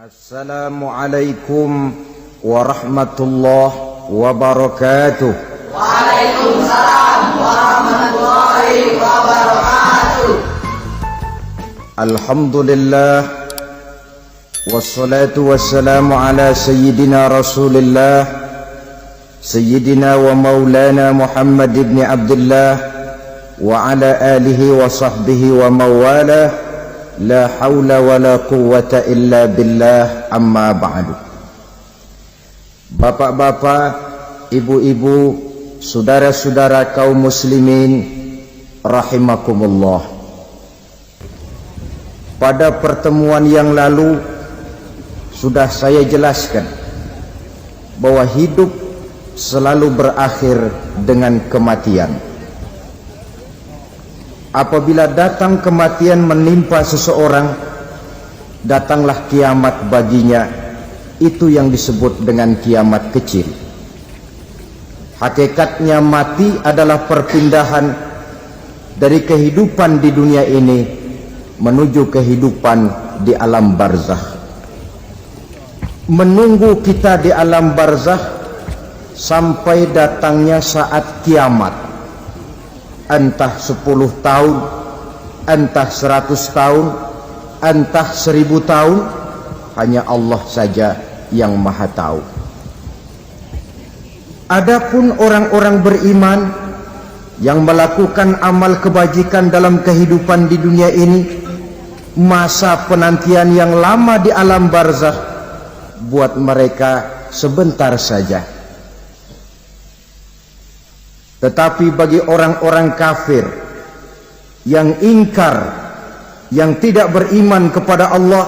Assalamualaikum warahmatullahi wabarakatuh. Waalaikumsalam warahmatullahi wabarakatuh. Alhamdulillah wassalatu wassalamu ala sayyidina Rasulillah sayyidina wa maulana Muhammad ibn Abdullah wa ala alihi wa sahbihi wa mawalah. La haula wa la quwwata illa billah, amma ba'du. Bapak-bapak, ibu-ibu, saudara-saudara kaum muslimin rahimakumullah. Pada pertemuan yang lalu sudah saya jelaskan bahwa hidup selalu berakhir dengan kematian. Apabila datang kematian menimpa seseorang, datanglah kiamat baginya. Itu yang disebut dengan kiamat kecil. Hakikatnya mati adalah perpindahan dari kehidupan di dunia ini menuju kehidupan di alam barzakh. Menunggu kita di alam barzakh sampai datangnya saat kiamat. Entah 10 tahun, entah 100 tahun, entah 1000 tahun, hanya Allah saja yang maha tahu. Adapun orang-orang beriman yang melakukan amal kebajikan dalam kehidupan di dunia ini, masa penantian yang lama di alam barzakh buat mereka sebentar saja. Tetapi bagi orang-orang kafir yang ingkar, yang tidak beriman kepada Allah,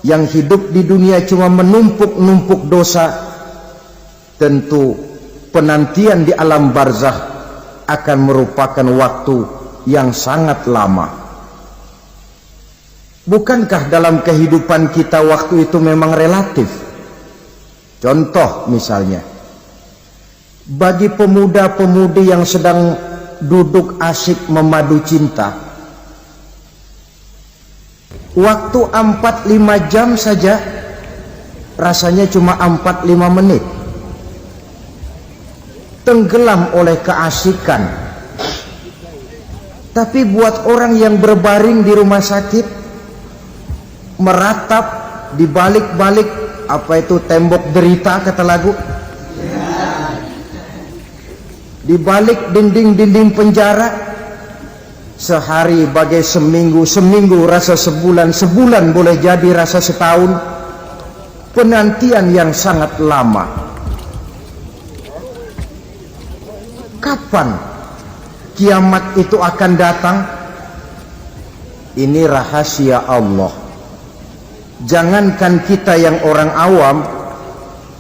yang hidup di dunia cuma menumpuk-numpuk dosa, tentu penantian di alam barzakh akan merupakan waktu yang sangat lama. Bukankah dalam kehidupan kita waktu itu memang relatif? Contoh misalnya, bagi pemuda-pemudi yang sedang duduk asyik memadu cinta, waktu 4-5 jam saja rasanya cuma 4-5 menit, tenggelam oleh keasikan. Tapi buat orang yang berbaring di rumah sakit, meratap di balik-balik apa itu tembok derita kata lagu, di balik dinding-dinding penjara, sehari bagai seminggu, seminggu rasa sebulan, sebulan boleh jadi rasa setahun. Penantian yang sangat lama. Kapan kiamat itu akan datang? Ini rahasia Allah. Jangankan kita yang orang awam,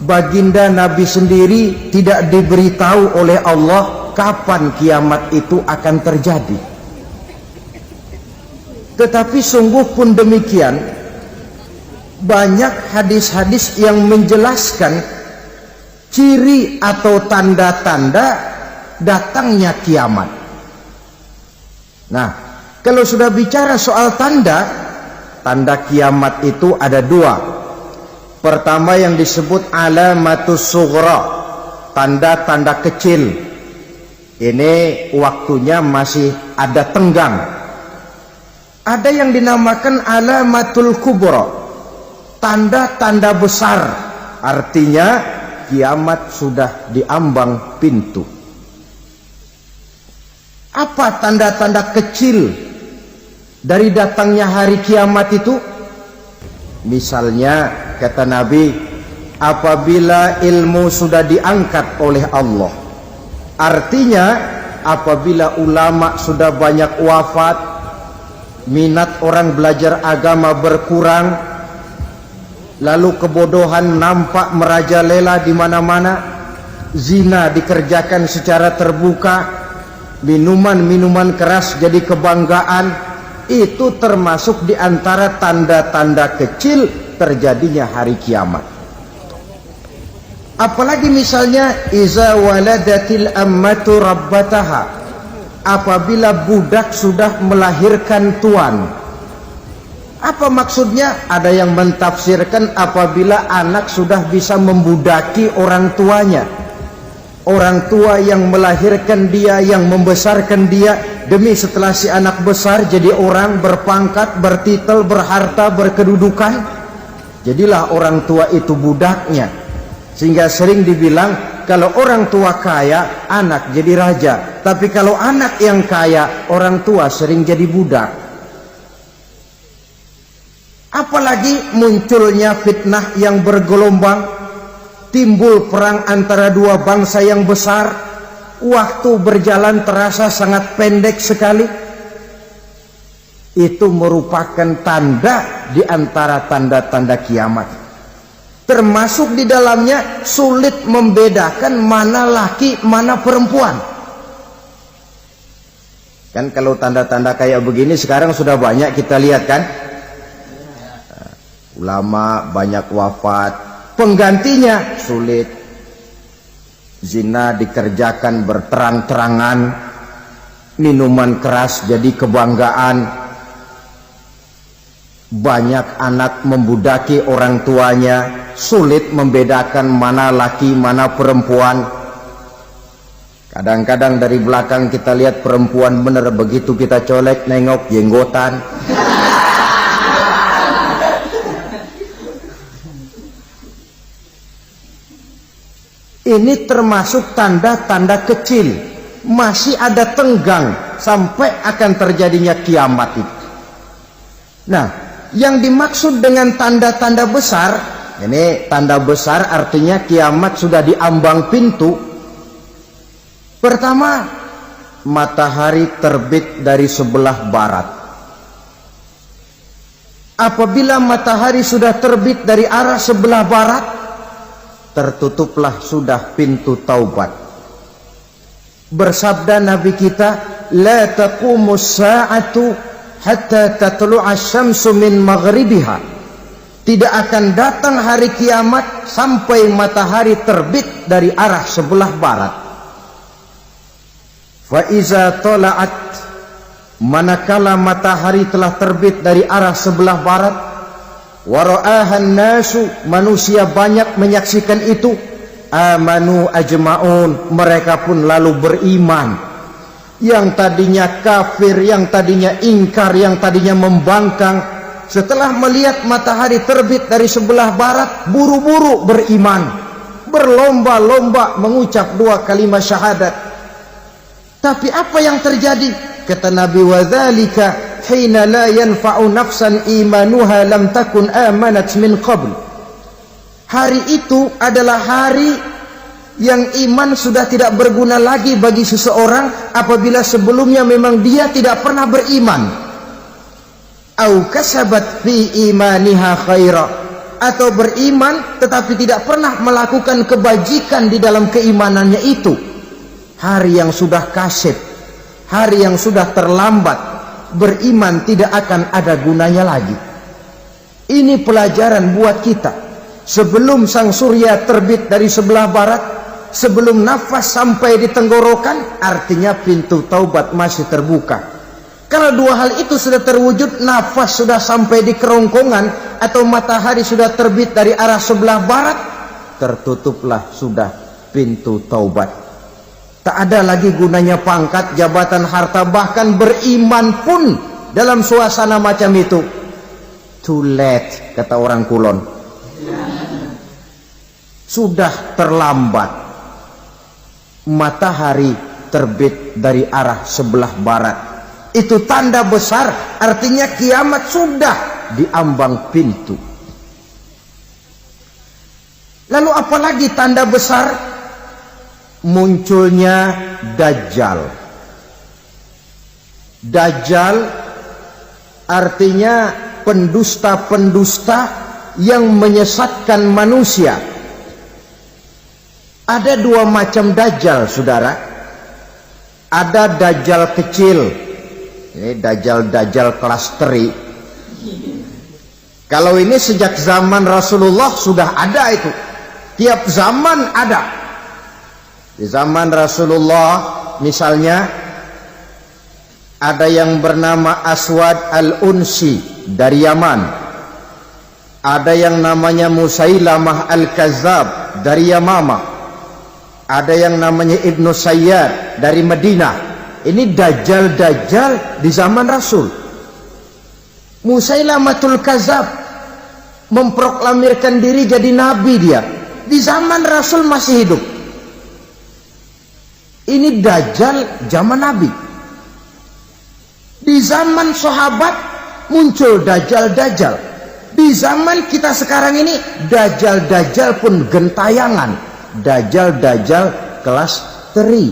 baginda Nabi sendiri tidak diberitahu oleh Allah kapan kiamat itu akan terjadi. Tetapi sungguh pun demikian, banyak hadis-hadis yang menjelaskan ciri atau tanda-tanda datangnya kiamat. Nah, kalau sudah bicara soal tanda kiamat itu ada dua. Pertama yang disebut alamatus sughra, tanda-tanda kecil. Ini waktunya masih ada tenggang. Ada yang dinamakan alamatul kubra, tanda-tanda besar. Artinya kiamat sudah diambang pintu. Apa tanda-tanda kecil dari datangnya hari kiamat itu? Misalnya kata Nabi, apabila ilmu sudah diangkat oleh Allah, artinya apabila ulama sudah banyak wafat, minat orang belajar agama berkurang, lalu kebodohan nampak merajalela di mana-mana, zina dikerjakan secara terbuka, minuman-minuman keras jadi kebanggaan, itu termasuk di antara tanda-tanda kecil terjadinya hari kiamat. Apalagi misalnya iza waladatil ammatu rabbataha, apabila budak sudah melahirkan tuan, Apa maksudnya? Ada yang mentafsirkan apabila anak sudah bisa membudaki orang tuanya, orang tua yang melahirkan dia, yang membesarkan dia, demi setelah si anak besar jadi orang berpangkat, bertitel, berharta, berkedudukan, jadilah orang tua itu budaknya. Sehingga sering dibilang kalau orang tua kaya, anak jadi raja. Tapi kalau anak yang kaya, orang tua sering jadi budak. Apalagi munculnya fitnah yang bergelombang, timbul perang antara dua bangsa yang besar, waktu berjalan terasa sangat pendek sekali. Itu merupakan tanda di antara tanda-tanda kiamat. Termasuk di dalamnya sulit membedakan mana laki, mana perempuan. Kan kalau tanda-tanda kayak begini sekarang sudah banyak kita lihat kan. Ulama banyak wafat, penggantinya sulit. Zina dikerjakan berterang-terangan, minuman keras jadi kebanggaan, banyak anak membudaki orang tuanya, sulit membedakan mana laki mana perempuan. Kadang-kadang dari belakang kita lihat perempuan bener, begitu kita colek nengok jenggotan. Ini termasuk tanda-tanda kecil, masih ada tenggang sampai akan terjadinya kiamat itu. Nah, yang dimaksud dengan tanda-tanda besar, ini tanda besar artinya kiamat sudah di ambang pintu. Pertama, matahari terbit dari sebelah barat. Apabila matahari sudah terbit dari arah sebelah barat, tertutuplah sudah pintu taubat. Bersabda Nabi kita, la taqumus sa'atu hatta tatlu'a syamsu min maghribiha. Tidak akan datang hari kiamat sampai matahari terbit dari arah sebelah barat. Fa iza tala'at, manakala matahari telah terbit dari arah sebelah barat, wara'ahan nasu, manusia banyak menyaksikan itu, amanu ajma'un, mereka pun lalu beriman. Yang tadinya kafir, yang tadinya ingkar, yang tadinya membangkang, setelah melihat matahari terbit dari sebelah barat, buru-buru beriman, berlomba-lomba mengucap dua kalimat syahadat. Tapi apa yang terjadi? Kata Nabi, wadzalika hina la yanfa'u nafsan imanuha lam takun amanat min qabl. Hari itu adalah hari yang iman sudah tidak berguna lagi bagi seseorang apabila sebelumnya memang dia tidak pernah beriman. Au kasabat fi imaniha khaira, atau beriman tetapi tidak pernah melakukan kebajikan di dalam keimanannya itu. Hari yang sudah kasib, hari yang sudah terlambat, beriman tidak akan ada gunanya lagi. Ini pelajaran buat kita. Sebelum sang surya terbit dari sebelah barat, sebelum nafas sampai di tenggorokan, artinya pintu taubat masih terbuka. Kalau dua hal itu sudah terwujud, nafas sudah sampai di kerongkongan atau matahari sudah terbit dari arah sebelah barat, tertutuplah sudah pintu taubat. Tak ada lagi gunanya pangkat, jabatan, harta, bahkan beriman pun dalam suasana macam itu too late, kata orang Kulon. Sudah terlambat. Matahari terbit dari arah sebelah barat, itu tanda besar, artinya kiamat sudah di ambang pintu. Lalu apalagi tanda besar? Munculnya Dajjal. Dajjal artinya pendusta-pendusta yang menyesatkan manusia. Ada dua macam Dajjal, saudara. Ada Dajjal kecil, ini Dajjal kelas teri. Kalau ini sejak zaman Rasulullah sudah ada itu. Tiap zaman ada. Di zaman Rasulullah misalnya ada yang bernama Aswad al-Unsi dari Yaman, ada yang namanya Musailamah al-Kazzab dari Yamamah, ada yang namanya Ibnu Sayyad dari Madinah. Ini dajjal-dajjal di zaman Rasul. Musailamatul Kazzab memproklamirkan diri jadi nabi, dia di zaman Rasul masih hidup. Ini dajjal zaman Nabi. Di zaman sahabat muncul dajjal-dajjal. Di zaman kita sekarang ini dajjal-dajjal pun gentayangan. Dajjal-dajjal kelas teri.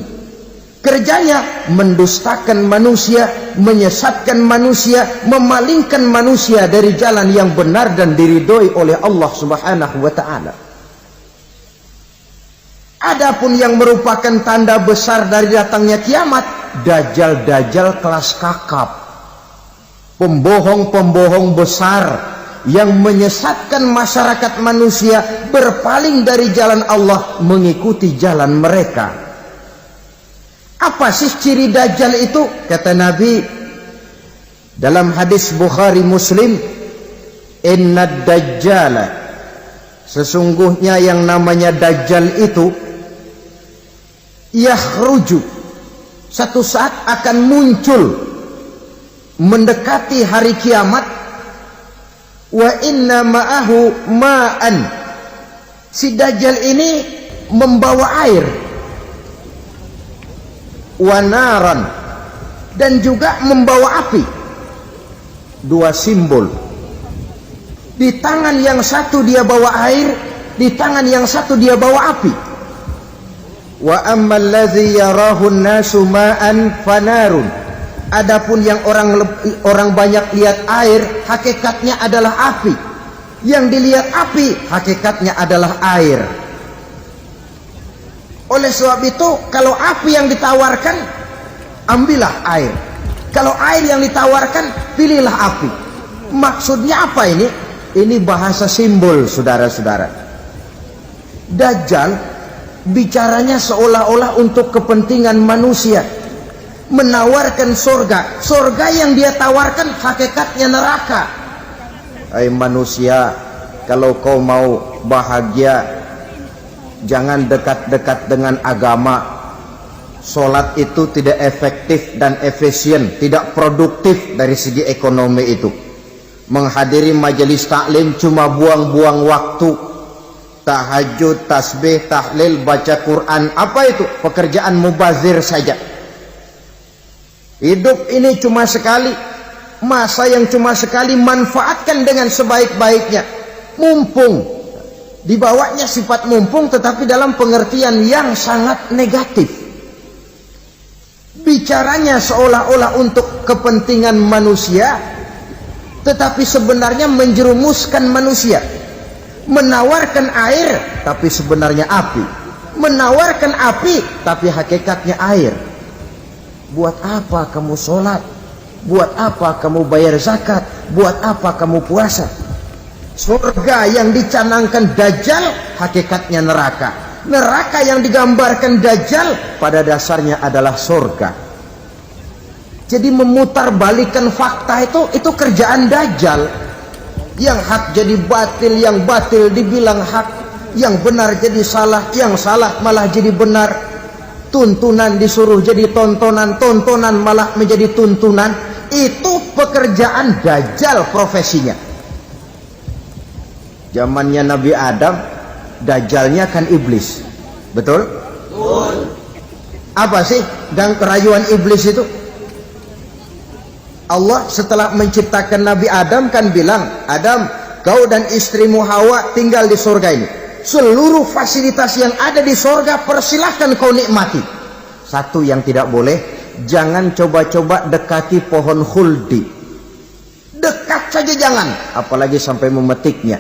Kerjanya mendustakan manusia, menyesatkan manusia, memalingkan manusia dari jalan yang benar dan diridhoi oleh Allah Subhanahu wa taala. Adapun yang merupakan tanda besar dari datangnya kiamat, dajjal-dajjal kelas kakap, pembohong-pembohong besar yang menyesatkan masyarakat manusia berpaling dari jalan Allah mengikuti jalan mereka. Apa sih ciri dajjal itu? Kata Nabi dalam hadis Bukhari Muslim, "Innad dajjala", sesungguhnya yang namanya dajjal itu yakhruju, satu saat akan muncul mendekati hari kiamat. Wa inna ma'ahu ma'an, si dajjal ini membawa air, wa naran, dan juga membawa api. Dua simbol. Di tangan yang satu dia bawa air, di tangan yang satu dia bawa api. Wa ammal ladzi yarahu an-nasu ma'an fanarun, adapun yang orang banyak lihat air, hakikatnya adalah api. Yang dilihat api, hakikatnya adalah air. Oleh sebab itu, kalau api yang ditawarkan, ambillah air. Kalau air yang ditawarkan, pilihlah api. Maksudnya apa ini? Ini bahasa simbol, saudara-saudara. Dajjal bicaranya seolah-olah untuk kepentingan manusia, menawarkan surga. Surga yang dia tawarkan hakikatnya neraka. Hai manusia, kalau kau mau bahagia, jangan dekat-dekat dengan agama. Solat itu tidak efektif dan efisien, tidak produktif dari segi ekonomi itu. Menghadiri majelis taklim cuma buang-buang waktu. Tahajud, tasbih, tahlil, baca Quran, apa itu? Pekerjaan mubazir saja. Hidup ini cuma sekali, masa yang cuma sekali, manfaatkan dengan sebaik-baiknya. Mumpung, dibawanya sifat mumpung tetapi dalam pengertian yang sangat negatif. Bicaranya seolah-olah untuk kepentingan manusia, tetapi sebenarnya menjerumuskan manusia. Menawarkan air tapi sebenarnya api, menawarkan api tapi hakikatnya air. Buat apa kamu sholat? Buat apa kamu bayar zakat? Buat apa kamu puasa? Surga yang dicanangkan dajjal hakikatnya neraka. Neraka yang digambarkan dajjal pada dasarnya adalah surga. Jadi memutarbalikkan fakta itu kerjaan dajjal. Yang hak jadi batil, yang batil dibilang hak, yang benar jadi salah, yang salah malah jadi benar. Tuntunan disuruh jadi tontonan, tontonan malah menjadi tuntunan. Itu pekerjaan dajjal profesinya. Zamannya Nabi Adam, dajjalnya kan iblis. Betul? Betul. Apa sih gang kerayuan iblis itu? Allah setelah menciptakan Nabi Adam kan bilang, Adam, kau dan istrimu Hawa tinggal di surga ini. Seluruh fasilitas yang ada di surga persilahkan kau nikmati. Satu yang tidak boleh, jangan coba-coba dekati pohon khuldi. Dekat saja jangan, apalagi sampai memetiknya.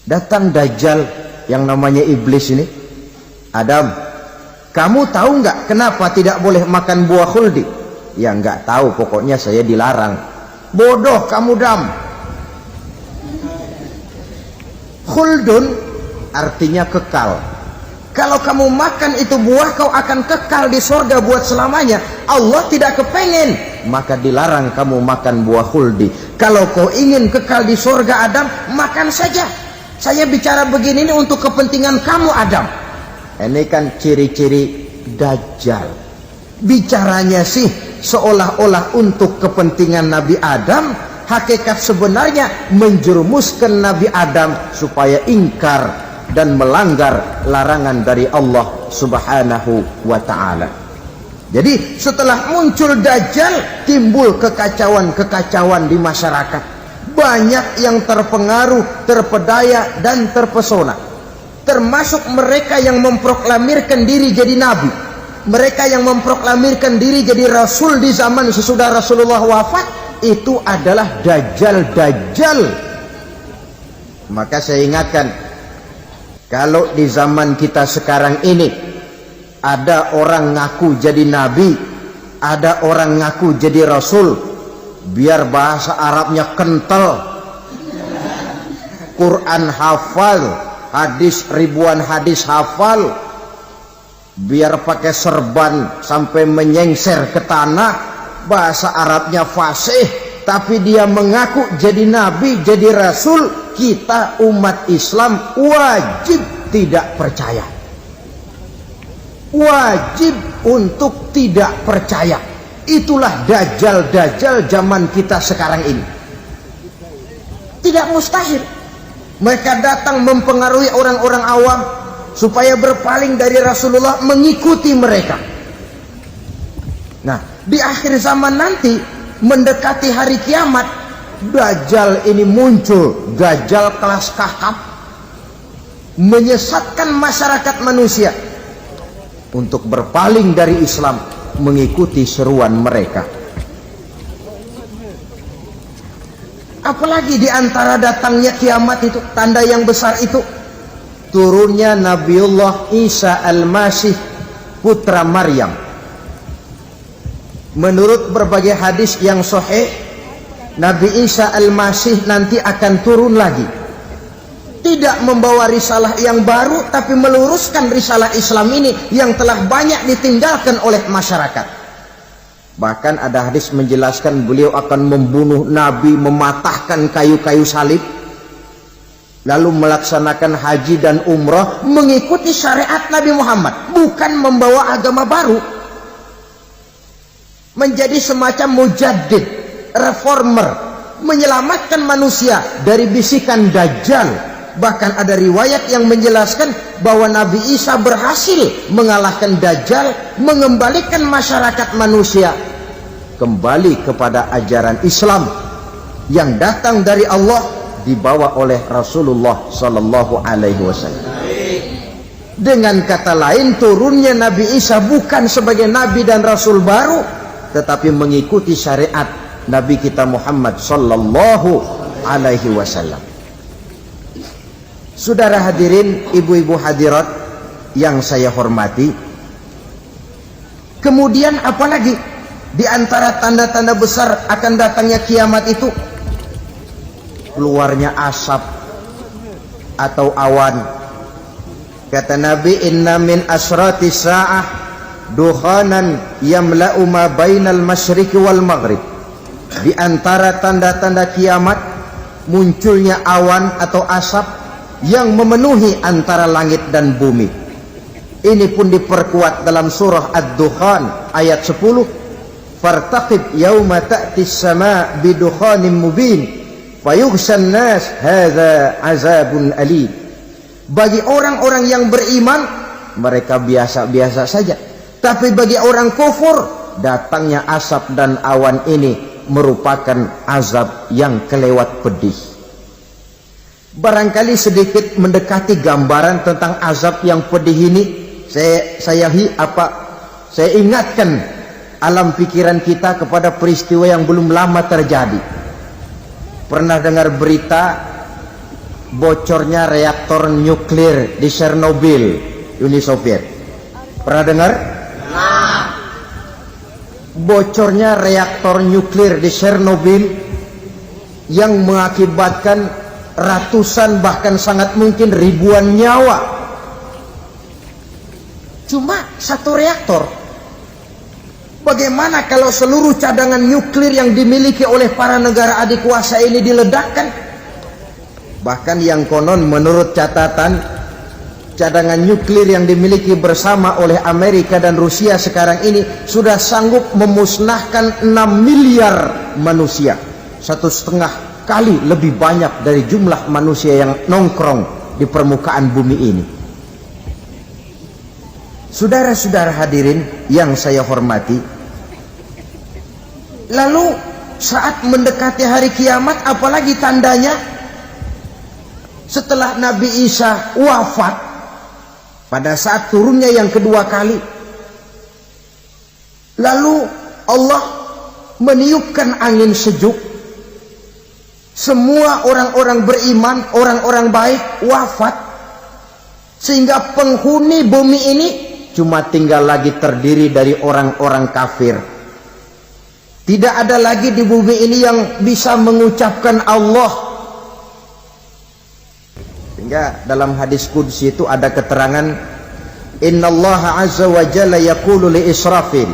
Datang dajjal yang namanya iblis ini. Adam, kamu tahu nggak kenapa tidak boleh makan buah khuldi? Ya nggak tahu, pokoknya saya dilarang. Bodoh kamu Dam. Khuldun artinya kekal. Kalau kamu makan itu buah, kau akan kekal di surga buat selamanya. Allah tidak kepengen, maka dilarang kamu makan buah khuldi. Kalau kau ingin kekal di surga Adam, makan saja. Saya bicara begini ini untuk kepentingan kamu Adam. Ini kan ciri-ciri Dajjal. Bicaranya sih seolah-olah untuk kepentingan Nabi Adam, hakikat sebenarnya menjerumuskan Nabi Adam supaya ingkar dan melanggar larangan dari Allah Subhanahu wa ta'ala. Jadi setelah muncul Dajjal, timbul kekacauan-kekacauan di masyarakat. Banyak yang terpengaruh, terpedaya dan terpesona. Termasuk mereka yang memproklamirkan diri jadi nabi, mereka yang memproklamirkan diri jadi rasul di zaman sesudah Rasulullah wafat. Itu adalah Dajjal. Maka saya ingatkan, kalau di zaman kita sekarang ini ada orang ngaku jadi nabi, ada orang ngaku jadi rasul, biar bahasa Arabnya kental, Quran hafal, hadis ribuan hadis hafal, biar pakai serban sampai menyengser ke tanah, bahasa Arabnya fasih, tapi dia mengaku jadi nabi, jadi rasul, kita umat Islam wajib tidak percaya, wajib untuk tidak percaya. Itulah Dajjal zaman kita sekarang ini. Tidak mustahil mereka datang mempengaruhi orang-orang awam supaya berpaling dari Rasulullah, mengikuti mereka. Nah, di akhir zaman nanti, mendekati hari kiamat, Dajjal ini muncul, Dajjal kelas kakap, menyesatkan masyarakat manusia untuk berpaling dari Islam, mengikuti seruan mereka. Apalagi di antara datangnya kiamat itu, tanda yang besar itu, turunnya Nabiullah Isa Al-Masih, putra Maryam. Menurut berbagai hadis yang sahih, Nabi Isa Al-Masih nanti akan turun lagi, tidak membawa risalah yang baru, tapi meluruskan risalah Islam ini yang telah banyak ditinggalkan oleh masyarakat. Bahkan ada hadis menjelaskan beliau akan membunuh Nabi, mematahkan kayu-kayu salib, lalu melaksanakan haji dan umrah mengikuti syariat Nabi Muhammad, bukan membawa agama baru. Menjadi semacam mujaddid, reformer, menyelamatkan manusia dari bisikan Dajjal. Bahkan ada riwayat yang menjelaskan bahwa Nabi Isa berhasil mengalahkan Dajjal, mengembalikan masyarakat manusia kembali kepada ajaran Islam yang datang dari Allah, dibawa oleh Rasulullah Sallallahu Alaihi Wasallam. Dengan kata lain, turunnya Nabi Isa bukan sebagai Nabi dan Rasul baru, tetapi mengikuti syariat Nabi kita Muhammad Sallallahu Alaihi Wasallam. Saudara hadirin, ibu-ibu hadirat yang saya hormati, kemudian apalagi di antara tanda-tanda besar akan datangnya kiamat itu? Keluarnya asap atau awan. Kata Nabi, inna min asrati sa'ah dukhanan yamla'u ma bainal masyriqi wal maghrib. Di antara tanda-tanda kiamat, munculnya awan atau asap yang memenuhi antara langit dan bumi. Ini pun diperkuat dalam surah Ad-Dukhan ayat 10. Fartaqib yauma ta'tis sama' bidukhanin mubin fayughshan nas hadza azabun alim. Bagi orang-orang yang beriman, mereka biasa-biasa saja. Tapi bagi orang kufur, datangnya asap dan awan ini merupakan azab yang kelewat pedih. Barangkali sedikit mendekati gambaran tentang azab yang pedih ini, saya ingatkan alam pikiran kita kepada peristiwa yang belum lama terjadi. Pernah dengar berita bocornya reaktor nuklir di Chernobyl, Uni Soviet? Pernah dengar? Bocornya reaktor nuklir di Chernobyl yang mengakibatkan ratusan bahkan sangat mungkin ribuan nyawa. Cuma satu reaktor. Bagaimana kalau seluruh cadangan nuklir yang dimiliki oleh para negara adik kuasa ini diledakkan? Bahkan yang konon menurut catatan, cadangan nuklir yang dimiliki bersama oleh Amerika dan Rusia sekarang ini sudah sanggup memusnahkan 6 miliar manusia, 1,5 kali lebih banyak dari jumlah manusia yang nongkrong di permukaan bumi ini. Saudara-saudara hadirin yang saya hormati, lalu saat mendekati hari kiamat, apalagi tandanya? Setelah Nabi Isa wafat, pada saat turunnya yang kedua kali, lalu Allah meniupkan angin sejuk, semua orang-orang beriman, orang-orang baik wafat, sehingga penghuni bumi ini cuma tinggal lagi terdiri dari orang-orang kafir. Tidak ada lagi di bumi ini yang bisa mengucapkan Allah. Sehingga dalam hadis qudsi itu ada keterangan, innallaha azza wa jalla yaqulu li Israfil.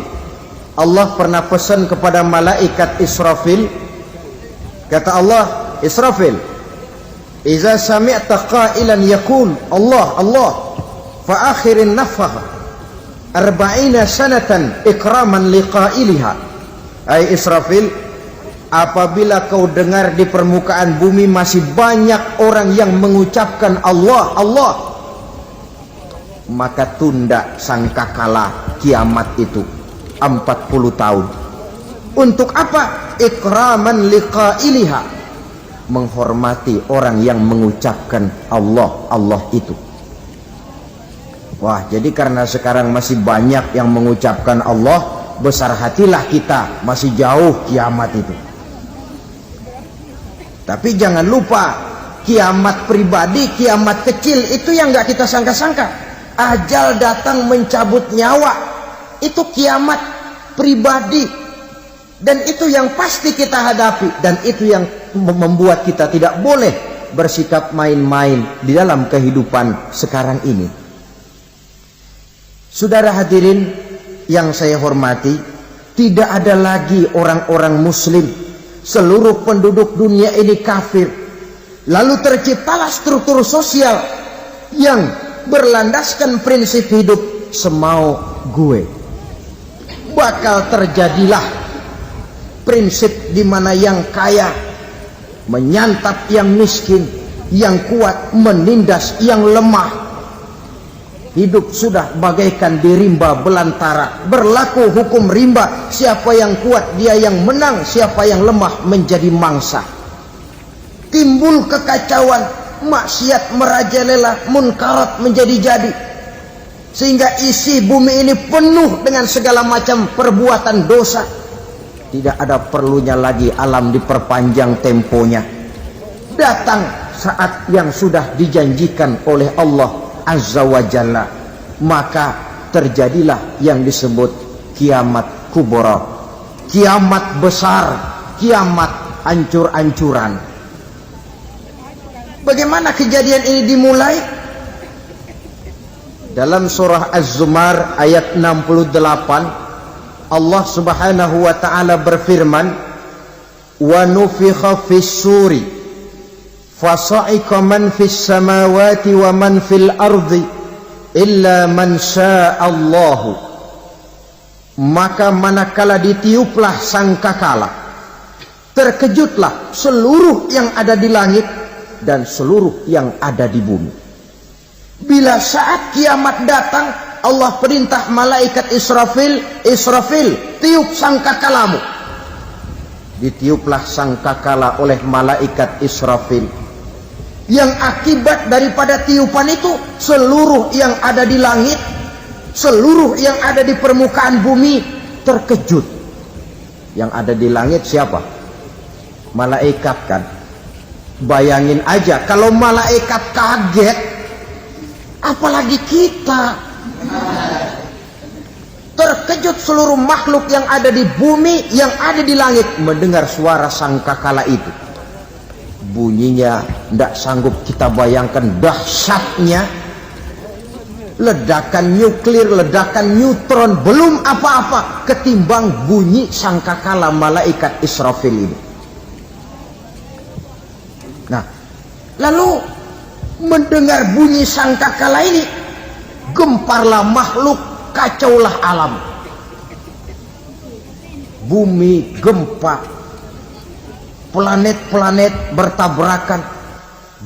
Allah pernah pesan kepada malaikat Israfil, kata Allah, Israfil, iza sami'ta qailan yaqul Allah Allah fa akhirin nafakha 40 sanatan ikraman liqailiha. Hai Israfil, apabila kau dengar di permukaan bumi masih banyak orang yang mengucapkan Allah Allah, maka tunda sangkakala kiamat itu 40 tahun. Untuk apa? Ikraman liqailiha, menghormati orang yang mengucapkan Allah Allah itu. Wah, jadi karena sekarang masih banyak yang mengucapkan Allah, besar hatilah kita, masih jauh kiamat itu. Tapi jangan lupa, kiamat pribadi, kiamat kecil itu yang nggak kita sangka-sangka. Ajal datang mencabut nyawa, itu kiamat pribadi, dan itu yang pasti kita hadapi, dan itu yang membuat kita tidak boleh bersikap main-main di dalam kehidupan sekarang ini. Saudara hadirin yang saya hormati, tidak ada lagi orang-orang muslim. Seluruh penduduk dunia ini kafir. Lalu terciptalah struktur sosial yang berlandaskan prinsip hidup semau gue. Bakal terjadilah prinsip di mana yang kaya menyantap yang miskin, yang kuat menindas yang lemah. Hidup sudah bagaikan di rimba belantara, berlaku hukum rimba, siapa yang kuat dia yang menang, siapa yang lemah menjadi mangsa. Timbul kekacauan, maksiat merajalela, munkarat menjadi-jadi, sehingga isi bumi ini penuh dengan segala macam perbuatan dosa. Tidak ada perlunya lagi alam diperpanjang temponya. Datang saat yang sudah dijanjikan oleh Allah Azza wa Jalla, maka terjadilah yang disebut kiamat kubra, kiamat besar, kiamat ancur-ancuran. Bagaimana kejadian ini dimulai? Dalam surah Az-Zumar ayat 68, Allah Subhanahu wa taala berfirman, wa nufikha fis suri fasa'iqa man fis samawati wa man fil ardi illa man sya'allahu. Maka manakala ditiuplah sangkakala, terkejutlah seluruh yang ada di langit dan seluruh yang ada di bumi. Bila saat kiamat datang, Allah perintah malaikat Israfil, Israfil, tiup sangkakalamu. Ditiuplah sangkakala oleh malaikat Israfil. Yang akibat daripada tiupan itu, seluruh yang ada di langit, seluruh yang ada di permukaan bumi terkejut. Yang ada di langit siapa? Malaikat kan. Bayangin aja kalau malaikat kaget, apalagi kita. Terkejut seluruh makhluk yang ada di bumi, yang ada di langit mendengar suara sangkakala itu. Bunyinya tidak sanggup kita bayangkan dahsyatnya. ledakan nuklir, ledakan neutron, belum apa-apa ketimbang bunyi sangkakala malaikat Israfil ini. Nah, lalu mendengar bunyi sangkakala ini, gemparlah makhluk, kacaulah alam. Bumi gempa, planet-planet bertabrakan,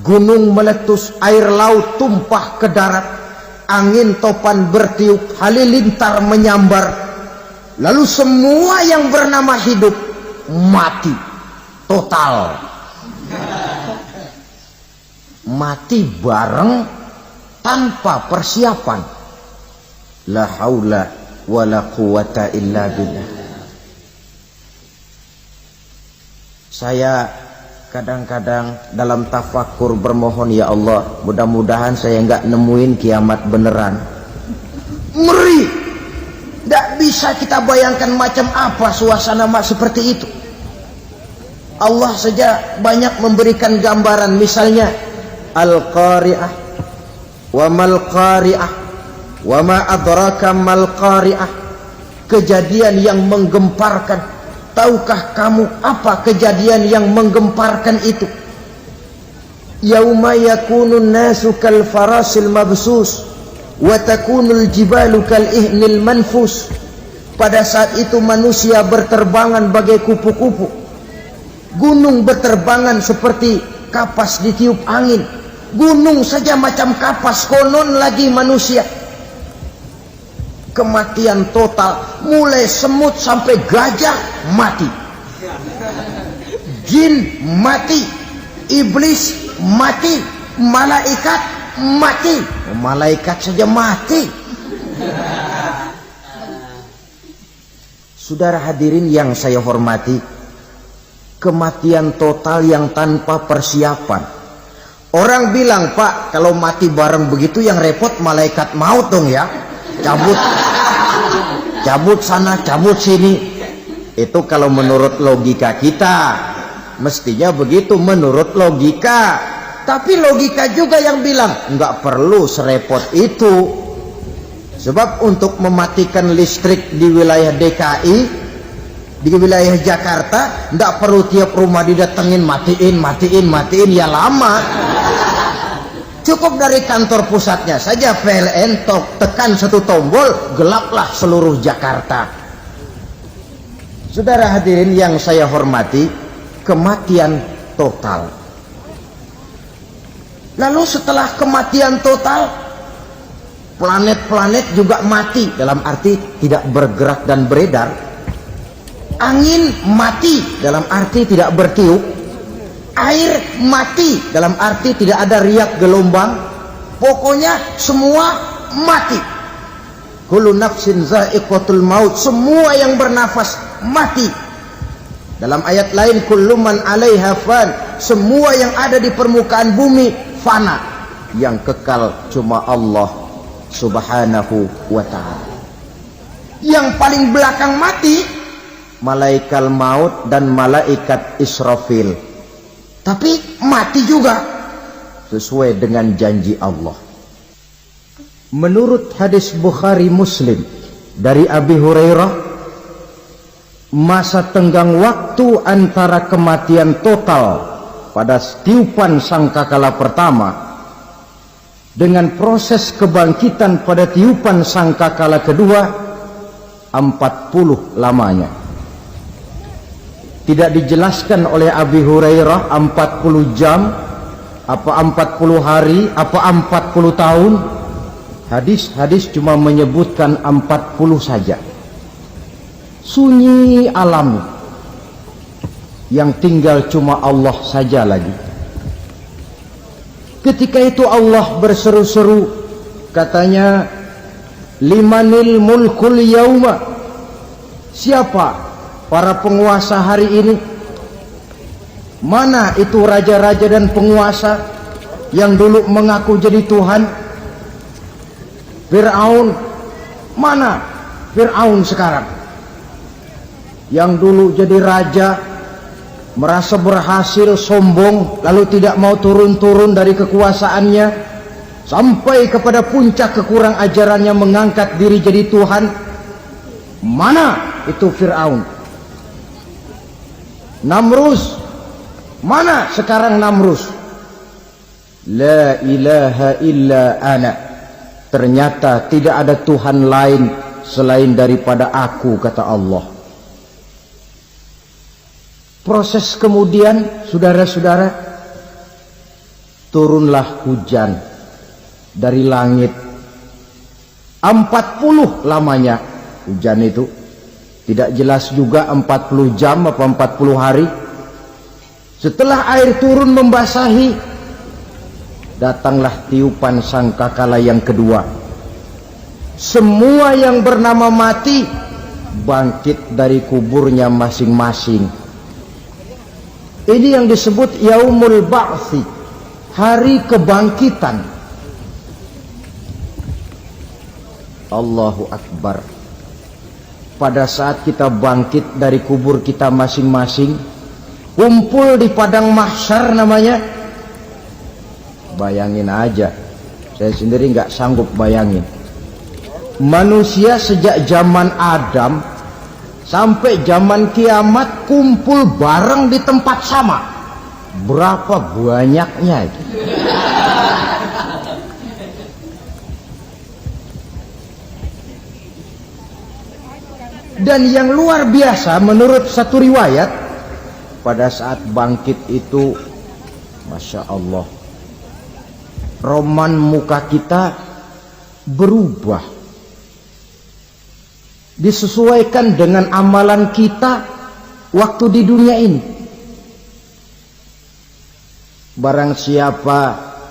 gunung meletus, air laut tumpah ke darat, angin topan bertiup, halilintar menyambar, lalu semua yang bernama hidup mati total. Mati bareng tanpa persiapan. La haula wala quwata illa billah. Saya kadang-kadang dalam tafakur bermohon, ya Allah, mudah-mudahan saya nggak nemuin kiamat beneran. Ngeri. Tidak bisa kita bayangkan macam apa suasana seperti itu. Allah saja banyak memberikan gambaran, misalnya Al-Qari'ah, wa mal qari'ah, wa ma adraka mal qari'ah. Kejadian yang menggemparkan. Tahukah kamu apa kejadian yang menggemparkan itu? Yauma yakunun nasu kal farasil mabsus wa takunul jibalu kal ihnil manfus. Pada saat itu manusia berterbangan bagai kupu-kupu, gunung berterbangan seperti kapas ditiup angin. Gunung saja macam kapas, konon lagi manusia. Kematian total, mulai semut sampai gajah mati, jin mati, iblis mati, malaikat mati. Malaikat saja mati. Saudara hadirin yang saya hormati, kematian total yang tanpa persiapan. Orang bilang, Pak, kalau mati bareng begitu yang repot malaikat maut dong ya, cabut sana, cabut sini. Itu kalau menurut logika kita, mestinya begitu menurut logika. Tapi logika juga yang bilang nggak perlu serepot itu. Sebab untuk mematikan listrik di wilayah DKI, di wilayah Jakarta, nggak perlu tiap rumah didatengin matiin, ya lama. Cukup dari kantor pusatnya saja PLN, tekan satu tombol, gelaplah seluruh Jakarta. Saudara hadirin yang saya hormati, kematian total. Lalu setelah kematian total, planet-planet juga mati, dalam arti tidak bergerak dan beredar. Angin mati, dalam arti tidak bertiup. Air mati, dalam arti tidak ada riak gelombang. Pokoknya semua mati. Kullu nafsin za'iqatul maut, semua yang bernafas mati. Dalam ayat lain, kullu man 'alaiha fan, semua yang ada di permukaan bumi fana. Yang kekal cuma Allah Subhanahu wa ta'ala. Yang paling belakang mati malaikat maut dan malaikat Israfil. Tapi mati juga sesuai dengan janji Allah. Menurut hadis Bukhari Muslim dari Abi Hurairah, masa tenggang waktu antara kematian total pada tiupan sangkakala pertama dengan proses kebangkitan pada tiupan sangkakala kedua 40 lamanya. Tidak dijelaskan oleh Abi Hurairah 40 jam, apa 40 hari, apa 40 tahun. Hadis-hadis cuma menyebutkan 40 saja. Sunyi alam, yang tinggal cuma Allah saja lagi. Ketika itu Allah berseru-seru, katanya, limanil mulkul yauma, siapa para penguasa hari ini? Mana itu raja-raja dan penguasa yang dulu mengaku jadi Tuhan? Fir'aun, mana Fir'aun sekarang? Yang dulu jadi raja, merasa berhasil, sombong, lalu tidak mau turun-turun dari kekuasaannya. sampai kepada puncak kekurang ajarannya mengangkat diri jadi Tuhan. Mana itu Fir'aun? Namrus, mana sekarang Namrus? La ilaha illa ana, ternyata tidak ada Tuhan lain selain daripada aku, kata Allah. Proses kemudian, saudara-saudara, turunlah hujan dari langit. 40 lamanya hujan itu, tidak jelas juga 40 jam apa 40 hari. Setelah air turun membasahi, datanglah tiupan sangkakala yang kedua. Semua yang bernama mati bangkit dari kuburnya masing-masing. Ini yang disebut Yaumul Ba'thi, hari kebangkitan. Allahu Akbar. Pada saat kita bangkit dari kubur kita masing-masing, kumpul di padang mahsyar namanya. Bayangin aja, saya sendiri nggak sanggup bayangin. Manusia sejak zaman Adam sampai zaman kiamat kumpul bareng di tempat sama. Berapa banyaknya itu? Dan yang luar biasa menurut satu riwayat, pada saat bangkit itu, Masya Allah, roman muka kita berubah, disesuaikan dengan amalan kita waktu di dunia ini. Barang siapa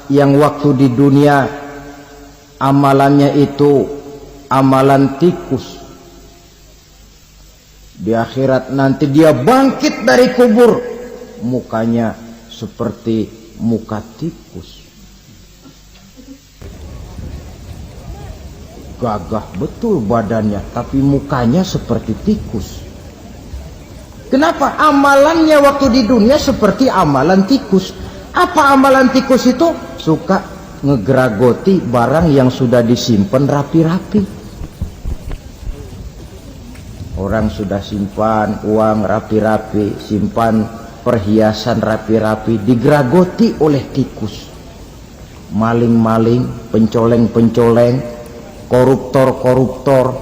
yang waktu di dunia amalannya itu amalan tikus, di akhirat nanti dia bangkit dari kubur, mukanya seperti muka tikus. Gagah betul badannya, tapi mukanya seperti tikus. Kenapa? Amalannya waktu di dunia seperti amalan tikus. Apa amalan tikus itu? Suka ngegeragoti barang yang sudah disimpan rapi-rapi. Orang sudah simpan uang rapi-rapi, simpan perhiasan rapi-rapi, digeragoti oleh tikus. Maling-maling, pencoleng-pencoleng, koruptor-koruptor,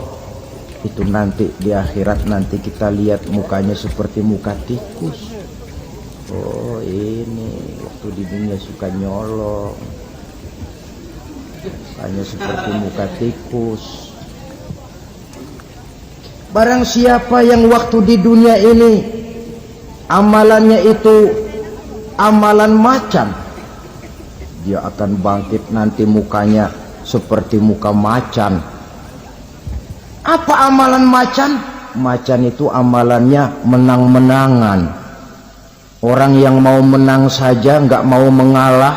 itu nanti di akhirat nanti kita lihat mukanya seperti muka tikus. Oh, ini waktu di dunia suka nyolong, hanya seperti muka tikus. Barang siapa yang waktu di dunia ini amalannya itu amalan macan, dia akan bangkit nanti mukanya seperti muka macan. Apa amalan macan? Macan itu amalannya menang-menangan. Orang yang mau menang saja nggak mau mengalah.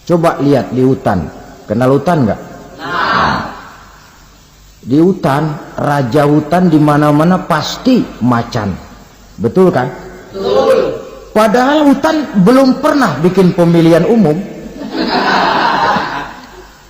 Coba lihat di hutan, kenal hutan nggak? Di hutan, raja hutan di mana-mana pasti macan, betul kan? Betul. Padahal hutan belum pernah bikin pemilihan umum.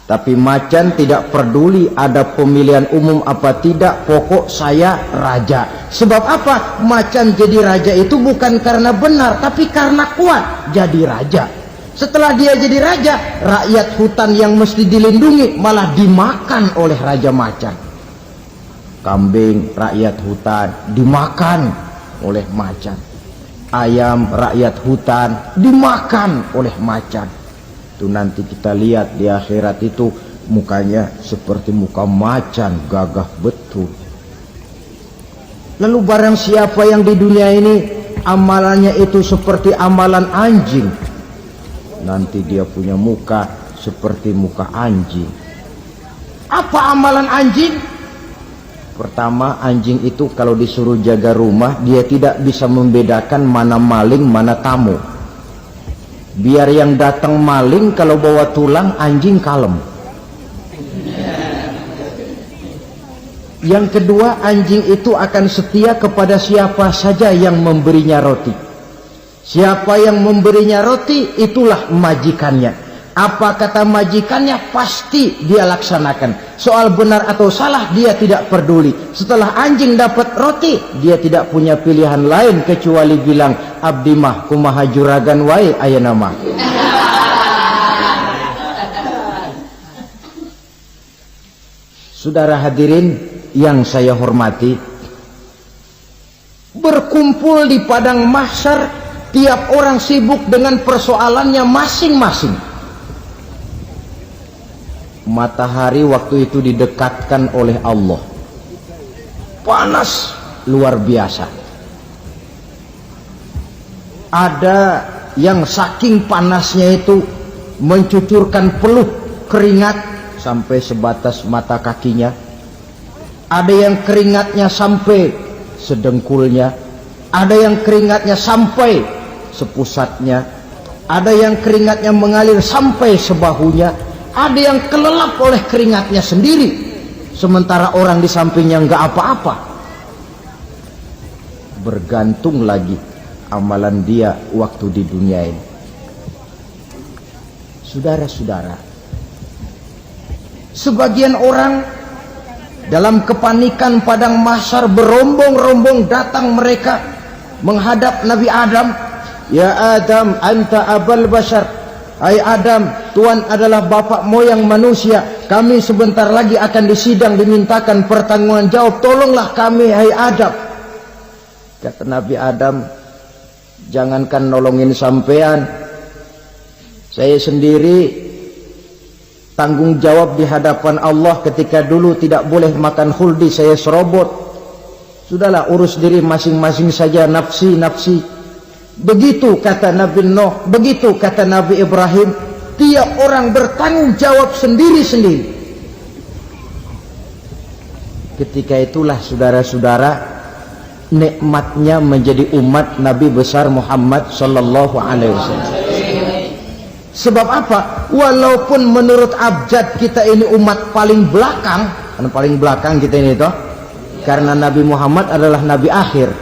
Tapi macan tidak peduli ada pemilihan umum apa tidak, pokok saya raja. Sebab apa? Macan jadi raja itu bukan karena benar, tapi karena kuat jadi raja. Setelah dia jadi raja, rakyat hutan yang mesti dilindungi malah dimakan oleh raja macan. Kambing rakyat hutan dimakan oleh macan. Ayam rakyat hutan dimakan oleh macan. Itu nanti kita lihat di akhirat itu mukanya seperti muka macan, gagah betul. Lalu barang siapa yang di dunia ini amalannya itu seperti amalan anjing, nanti dia punya muka seperti muka anjing. Apa amalan anjing? Pertama, anjing itu kalau disuruh jaga rumah, dia tidak bisa membedakan mana maling mana tamu. Biar yang datang maling, kalau bawa tulang, anjing kalem. Yang kedua, anjing itu akan setia kepada siapa saja yang memberinya roti. Siapa yang memberinya roti, itulah majikannya. Apa kata majikannya pasti dia laksanakan. Soal benar atau salah dia tidak peduli. Setelah anjing dapat roti, dia tidak punya pilihan lain kecuali bilang, abdi mah kumaha juragan wae ayeuna mah. Saudara hadirin yang saya hormati, berkumpul di padang mahsyar, tiap orang sibuk dengan persoalannya masing-masing. Matahari waktu itu didekatkan oleh Allah, panas luar biasa. Ada yang saking panasnya itu mencucurkan peluh keringat sampai sebatas mata kakinya. Ada yang keringatnya sampai sedengkulnya, ada yang keringatnya sampai sepusatnya, ada yang keringatnya mengalir sampai sebahunya, ada yang kelelap oleh keringatnya sendiri, sementara orang di sampingnya nggak apa-apa. Bergantung lagi amalan dia waktu di dunia ini. Saudara-saudara, sebagian orang dalam kepanikan padang mahsyar berombong-rombong datang mereka menghadap Nabi Adam. Ya Adam, anta abal bashar. Hai Adam, Tuhan adalah bapak moyang manusia. Kami sebentar lagi akan disidang, dimintakan pertanggungan jawab. Tolonglah kami, hai Adam. Kata Nabi Adam, jangankan nolongin sampean, saya sendiri tanggung jawab di hadapan Allah. Ketika dulu tidak boleh makan khuldi, saya serobot. Sudahlah, urus diri masing-masing saja, nafsi. Begitu kata Nabi Nuh, begitu kata Nabi Ibrahim. Tiap orang bertanggung jawab sendiri-sendiri. Ketika itulah saudara-saudara, nikmatnya menjadi umat Nabi besar Muhammad sallallahu alaihi wasallam. Sebab apa? Walaupun menurut abjad kita ini umat paling belakang, kan paling belakang kita ini toh, karena Nabi Muhammad adalah Nabi akhir,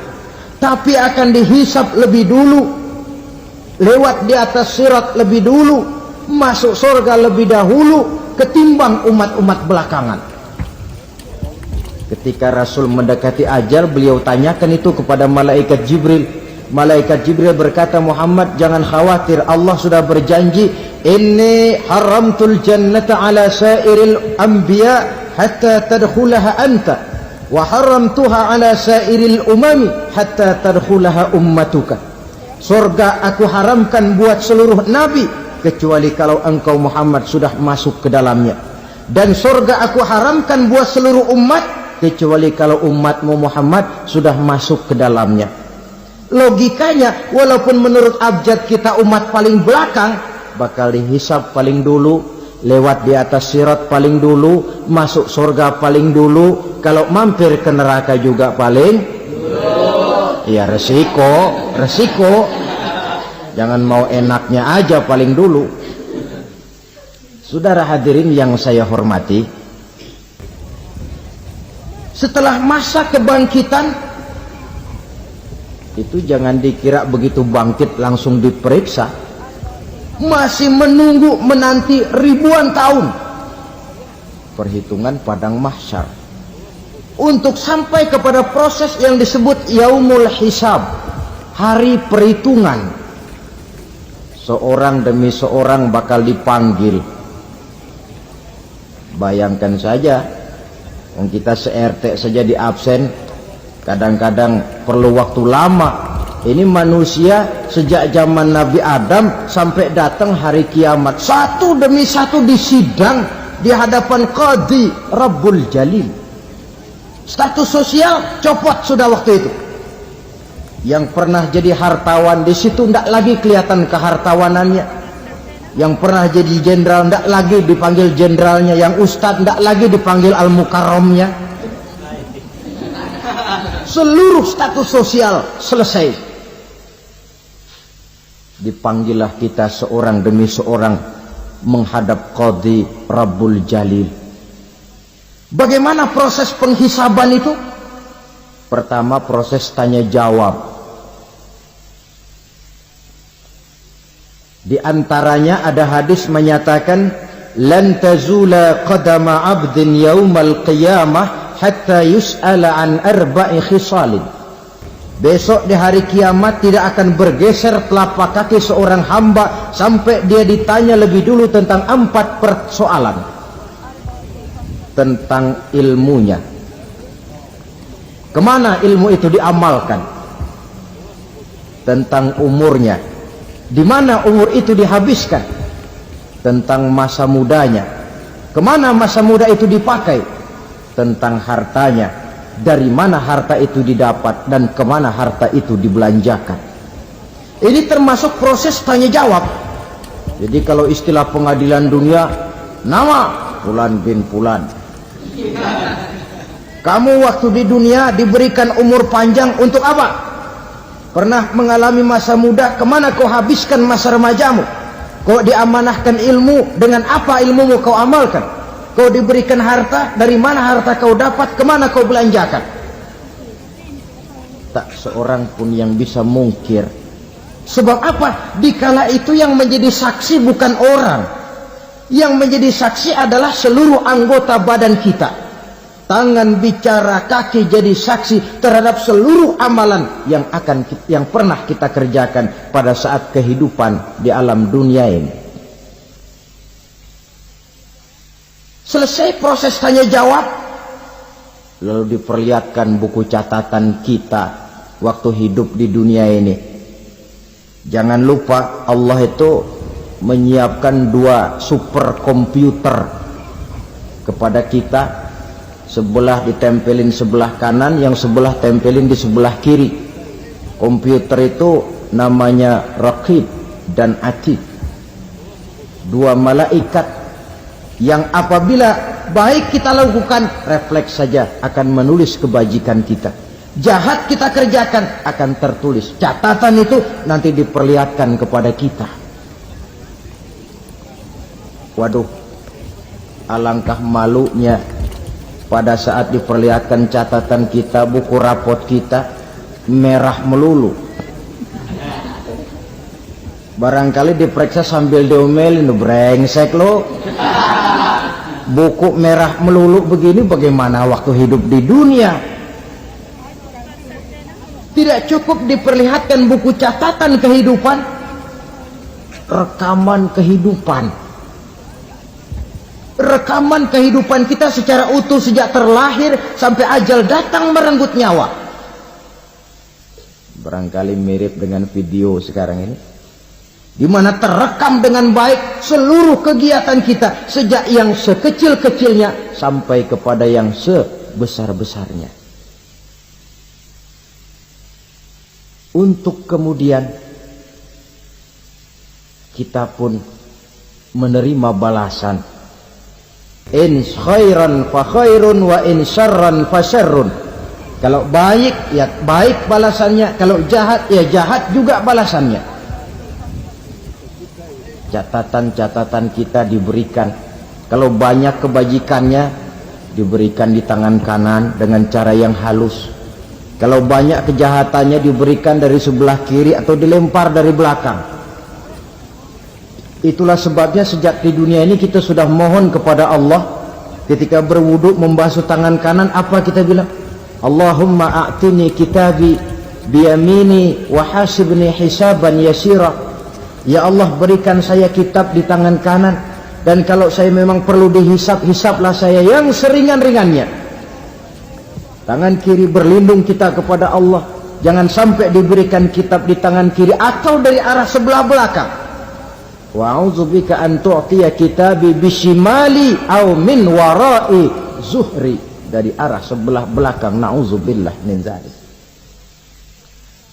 tapi akan dihisap lebih dulu, lewat di atas sirat lebih dulu, masuk surga lebih dahulu ketimbang umat-umat belakangan. Ketika Rasul mendekati ajal, beliau tanyakan itu kepada malaikat Jibril. Malaikat Jibril berkata, Muhammad jangan khawatir, Allah sudah berjanji, inni haramtul jannata ala sairil anbiya hatta tadkhulaha anta wa haramtuha ala sairil umami hatta tadkhulaha ummatuka. Surga aku haramkan buat seluruh nabi kecuali kalau engkau Muhammad sudah masuk ke dalamnya, dan surga aku haramkan buat seluruh umat kecuali kalau umatmu Muhammad sudah masuk ke dalamnya. Logikanya, walaupun menurut abjad kita umat paling belakang, bakal dihisap paling dulu, lewat di atas sirat paling dulu, masuk surga paling dulu, kalau mampir ke neraka juga paling dulu. Ya resiko. Jangan mau enaknya aja paling dulu. Saudara hadirin yang saya hormati, setelah masa kebangkitan itu jangan dikira begitu bangkit langsung diperiksa. Masih menunggu menanti ribuan tahun perhitungan padang mahsyar untuk sampai kepada proses yang disebut yaumul hisab, hari perhitungan. Seorang demi seorang bakal dipanggil. Bayangkan saja, kita se-RT saja di absen, kadang-kadang perlu waktu lama. Ini manusia sejak zaman Nabi Adam sampai datang hari kiamat, satu demi satu disidang di hadapan Qadhi Rabbul Jalil. Status sosial copot sudah waktu itu. Yang pernah jadi hartawan di situ tidak lagi kelihatan kehartawanannya. Yang pernah jadi jenderal tidak lagi dipanggil jenderalnya. Yang ustadz tidak lagi dipanggil al-mukarramnya. Seluruh status sosial selesai. Dipanggillah kita seorang demi seorang menghadap Qadhi Rabbul Jalil. Bagaimana proses penghisaban itu? Pertama, proses tanya jawab. Di antaranya ada hadis menyatakan, lan tazula qadama 'abdin yaumal qiyamah hatta yus'ala an arba'i khisalin. Besok di hari kiamat tidak akan bergeser telapak kaki seorang hamba sampai dia ditanya lebih dulu tentang 4 persoalan. Tentang ilmunya. Kemana ilmu itu diamalkan? Tentang umurnya. Di mana umur itu dihabiskan? Tentang masa mudanya. Kemana masa muda itu dipakai? Tentang hartanya. Dari mana harta itu didapat dan kemana harta itu dibelanjakan. Ini termasuk proses tanya jawab. Jadi kalau istilah pengadilan dunia, nama Fulan bin Fulan. Kamu waktu di dunia diberikan umur panjang untuk apa? Pernah mengalami masa muda, kemana kau habiskan masa remajamu? Kau diamanahkan ilmu, dengan apa ilmumu kau amalkan? Kau diberikan harta, dari mana harta kau dapat, kemana kau belanjakan? Tak seorang pun yang bisa mungkir. Sebab apa? Dikala itu yang menjadi saksi bukan orang. Yang menjadi saksi adalah seluruh anggota badan kita. Tangan bicara, kaki jadi saksi terhadap seluruh amalan yang pernah kita kerjakan pada saat kehidupan di alam dunia ini. Selesai proses tanya jawab, lalu diperlihatkan buku catatan kita waktu hidup di dunia ini. Jangan lupa Allah itu menyiapkan 2 superkomputer kepada kita. Sebelah ditempelin sebelah kanan, yang sebelah tempelin di sebelah kiri. Komputer itu namanya Raqib dan Atid. 2 malaikat yang apabila baik kita lakukan, refleks saja akan menulis kebajikan kita. Jahat kita kerjakan akan tertulis. Catatan itu nanti diperlihatkan kepada kita. Waduh, alangkah malunya pada saat diperlihatkan catatan kita, buku rapot kita merah melulu. Barangkali diperiksa sambil diomelin, brengsek lo. Buku merah melulu begini, bagaimana waktu hidup di dunia? Tidak cukup diperlihatkan buku catatan kehidupan, rekaman kehidupan. Rekaman kehidupan kita secara utuh sejak terlahir sampai ajal datang merenggut nyawa. Barangkali mirip dengan video sekarang ini, di mana terekam dengan baik seluruh kegiatan kita sejak yang sekecil-kecilnya sampai kepada yang sebesar-besarnya. Untuk kemudian kita pun menerima balasan. In khairan fa khairun wa in syarran fa syarrun. Kalau baik ya baik balasannya, kalau jahat ya jahat juga balasannya. Catatan-catatan kita diberikan. Kalau banyak kebajikannya diberikan di tangan kanan dengan cara yang halus. Kalau banyak kejahatannya diberikan dari sebelah kiri atau dilempar dari belakang. Itulah sebabnya sejak di dunia ini kita sudah mohon kepada Allah. Ketika berwudu membasuh tangan kanan, apa kita bilang? Allahumma a'tini kitabi biyamini wa hasibni hisaban yasira. Ya Allah, berikan saya kitab di tangan kanan, dan kalau saya memang perlu dihisap, hisaplah saya yang seringan-ringannya. Tangan kiri berlindung kita kepada Allah. Jangan sampai diberikan kitab di tangan kiri atau dari arah sebelah belakang. Wa'udzubika an tu'tiya kitabi bishimali aw min wara'i zuhri, dari arah sebelah belakang. Na'udzubillah min dzalik.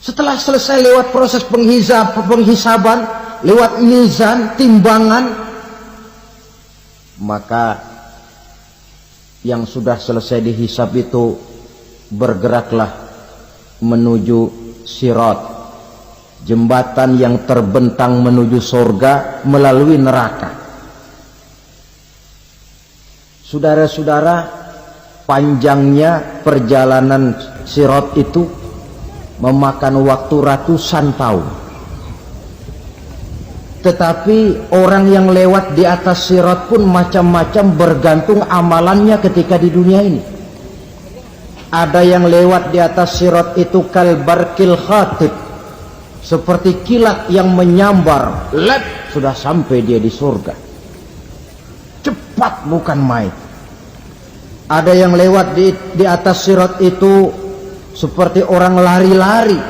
Setelah selesai lewat proses penghisaban, lewat mizan, timbangan, maka yang sudah selesai dihisab itu bergeraklah menuju sirat, jembatan yang terbentang menuju surga melalui neraka. Saudara-saudara, panjangnya perjalanan sirat itu memakan waktu ratusan tahun. Tetapi orang yang lewat di atas sirat pun macam-macam, bergantung amalannya ketika di dunia ini. Ada yang lewat di atas sirat itu kal barkil khatib, seperti kilat yang menyambar, lep, sudah sampai dia di surga. Cepat bukan main. Ada yang lewat di atas sirat itu seperti orang lari-lari.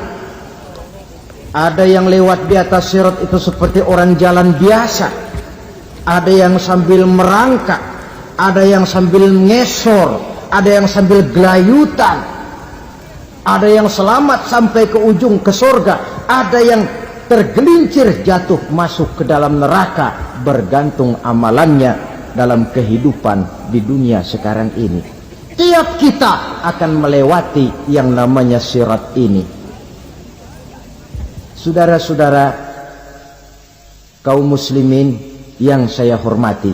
Ada yang lewat di atas sirat itu seperti orang jalan biasa. Ada yang sambil merangkak, ada yang sambil ngesor, ada yang sambil gelayutan, ada yang selamat sampai ke ujung ke surga, ada yang tergelincir jatuh masuk ke dalam neraka, bergantung amalannya dalam kehidupan di dunia sekarang ini. Tiap kita akan melewati yang namanya sirat ini. Saudara-saudara kaum muslimin yang saya hormati,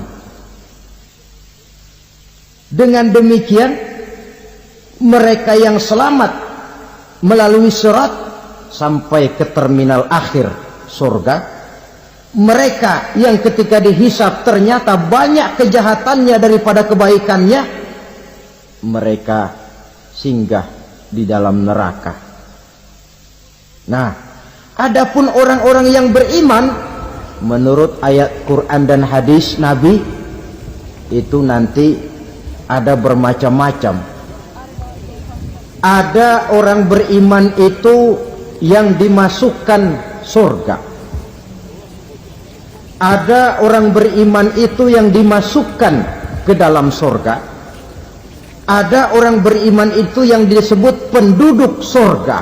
dengan demikian mereka yang selamat melalui sirat sampai ke terminal akhir surga, mereka yang ketika dihisab ternyata banyak kejahatannya daripada kebaikannya, mereka singgah di dalam neraka. Nah, adapun orang-orang yang beriman menurut ayat Quran dan hadis Nabi itu nanti ada bermacam-macam. Ada orang beriman itu yang dimasukkan surga. Ada orang beriman itu yang dimasukkan ke dalam surga. Ada orang beriman itu yang disebut penduduk surga.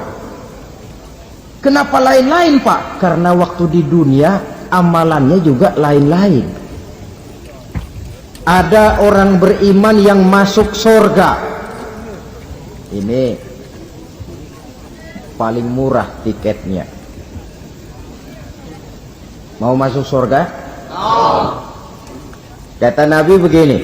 Kenapa lain-lain, Pak? Karena waktu di dunia amalannya juga lain-lain. Ada orang beriman yang masuk surga. Ini paling murah tiketnya. Mau masuk surga? Kata Nabi begini,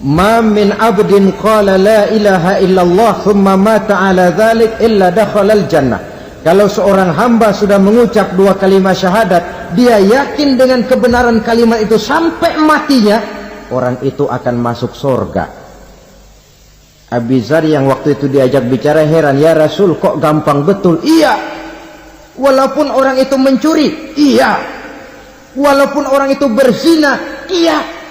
ma min abdin qala la ilaha illallah thumma mata ala dhalik illa dakhalal jannah. Kalau seorang hamba sudah mengucap dua kalimat syahadat, dia yakin dengan kebenaran kalimat itu sampai matinya, orang itu akan masuk surga. Abi Dzar yang waktu itu diajak bicara heran, ya Rasul kok gampang betul? Iya. Walaupun orang itu mencuri, iya. Walaupun orang itu berzina, iya.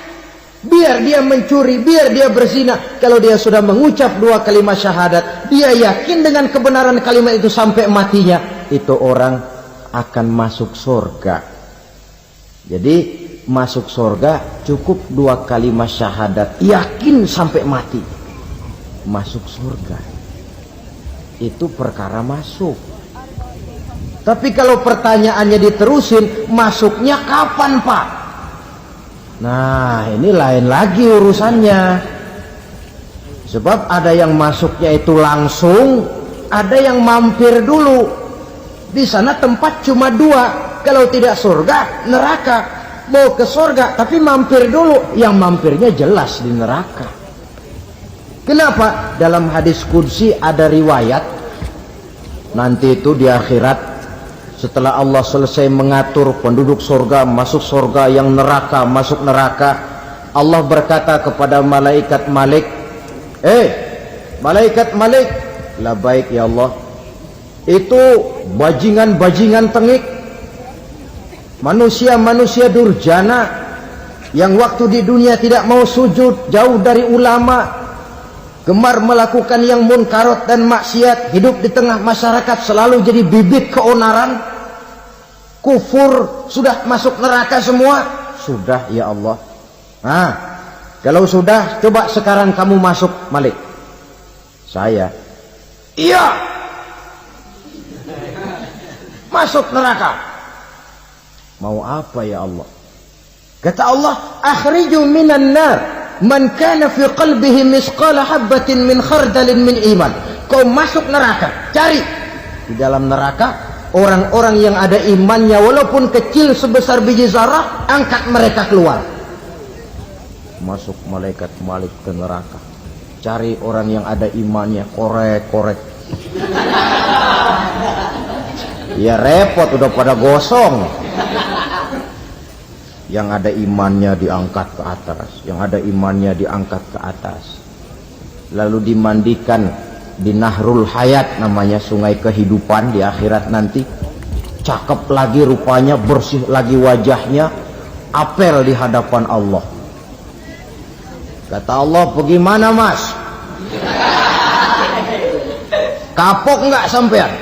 Biar dia mencuri, biar dia berzina, kalau dia sudah mengucap dua kalimat syahadat, dia yakin dengan kebenaran kalimat itu sampai matinya, itu orang akan masuk surga. Jadi masuk surga cukup dua kalimat syahadat, yakin sampai mati, masuk surga. Itu perkara masuk. Tapi kalau pertanyaannya diterusin, masuknya kapan, Pak? Nah, ini lain lagi urusannya. Sebab ada yang masuknya itu langsung, ada yang mampir dulu. Di sana tempat cuma dua, kalau tidak surga, neraka. Mau ke surga, tapi mampir dulu. Yang mampirnya jelas di neraka. Kenapa? Dalam hadis qudsi ada riwayat, nanti itu di akhirat, setelah Allah selesai mengatur penduduk surga masuk surga, yang neraka masuk neraka, Allah berkata kepada malaikat Malik, malaikat Malik, labaik ya Allah, itu bajingan-bajingan tengik, manusia-manusia durjana yang waktu di dunia tidak mau sujud, jauh dari ulama, gemar melakukan yang munkarat dan maksiat, hidup di tengah masyarakat selalu jadi bibit keonaran, kufur, sudah masuk neraka semua. Sudah ya Allah. Nah, kalau sudah, coba sekarang kamu masuk, Malik. Saya, iya, masuk neraka. Mau apa ya Allah? Kata Allah, akhriju minan nar man kana fi qalbihi misqala habatin min khardalin min iman. Kau masuk neraka, cari di dalam neraka orang-orang yang ada imannya walaupun kecil sebesar biji zarah, angkat mereka keluar. Masuk malaikat Malik ke neraka, cari orang yang ada imannya, korek-korek. Ya repot, udah pada gosong. Yang ada imannya diangkat ke atas, yang ada imannya diangkat ke atas, lalu dimandikan di Nahrul Hayat, namanya sungai kehidupan di akhirat nanti. Cakep lagi rupanya, bersih lagi wajahnya, apel di hadapan Allah. Kata Allah, bagaimana mas? Kapok nggak sampean?